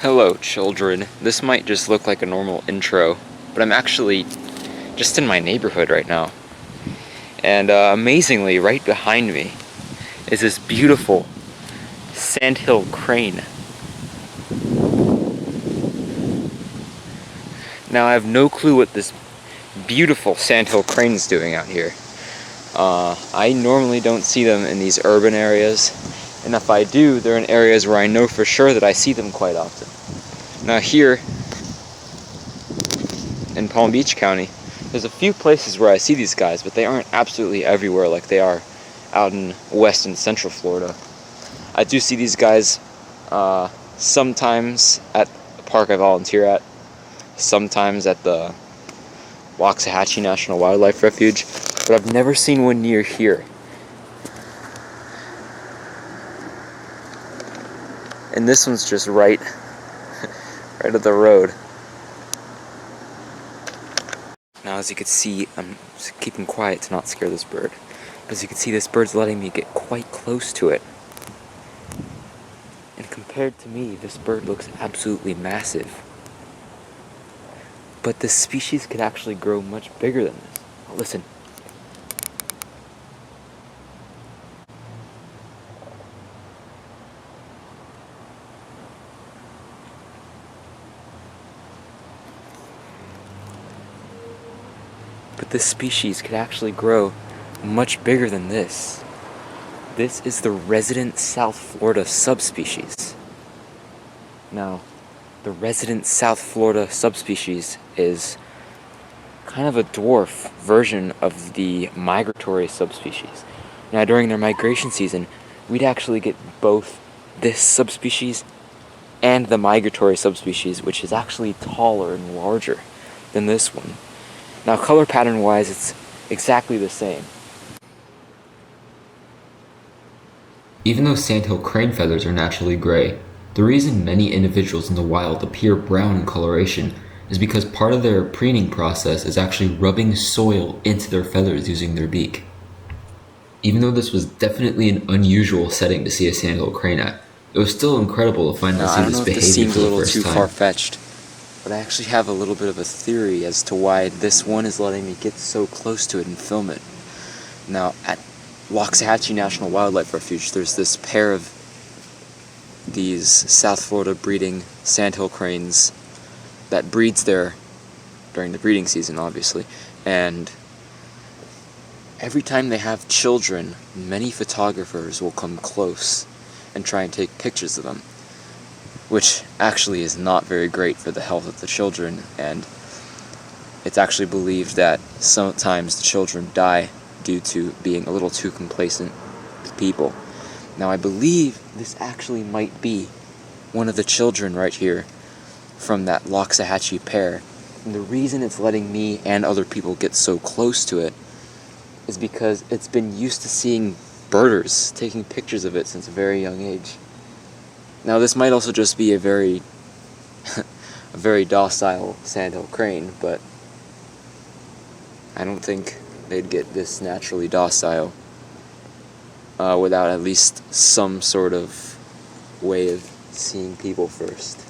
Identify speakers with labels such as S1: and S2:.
S1: Hello, children. This might just look like a normal intro, but I'm actually just in my neighborhood right now. And amazingly, right behind me is this beautiful Sandhill Crane. Now, I have no clue what this beautiful Sandhill Crane is doing out here. I normally don't see them in these urban areas, and if I do, they're in areas where I know for sure that I see them quite often. Now here in Palm Beach County, there's a few places where I see these guys, but they aren't absolutely everywhere like they are out in West and Central Florida. I do see these guys sometimes at the park I volunteer at, sometimes at the Waxahachie National Wildlife Refuge, but I've never seen one near here. And this one's just right at the road. Now, as you can see, I'm keeping quiet to not scare this bird. But as you can see, this bird's letting me get quite close to it. And compared to me, this bird looks absolutely massive. But this species could actually grow much bigger than this. Now, listen. But this species could actually grow much bigger than this. This is the resident South Florida subspecies. Now, the resident South Florida subspecies is kind of a dwarf version of the migratory subspecies. Now, during their migration season, we'd actually get both this subspecies and the migratory subspecies, which is actually taller and larger than this one. Now, color pattern wise, it's exactly the same.
S2: Even though sandhill crane feathers are naturally gray, the reason many individuals in the wild appear brown in coloration is because part of their preening process is actually rubbing soil into their feathers using their beak. Even though this was definitely an unusual setting to see a sandhill crane at, it was still incredible to finally see this behavior for the first time. I don't know if this seems a little too far-fetched,
S1: but I actually have a little bit of a theory as to why this one is letting me get so close to it and film it. Now, at Waxahachie National Wildlife Refuge, there's this pair of these South Florida breeding sandhill cranes that breeds there during the breeding season, obviously, and every time they have children, many photographers will come close and try and take pictures of them, which actually is not very great for the health of the children, and it's actually believed that sometimes the children die due to being a little too complacent with people. Now, I believe this actually might be one of the children right here from that Waxahachie pair, and the reason it's letting me and other people get so close to it is because it's been used to seeing birders taking pictures of it since a very young age. Now, this might also just be a very docile sandhill crane, but I don't think they'd get this naturally docile without at least some sort of way of seeing people first.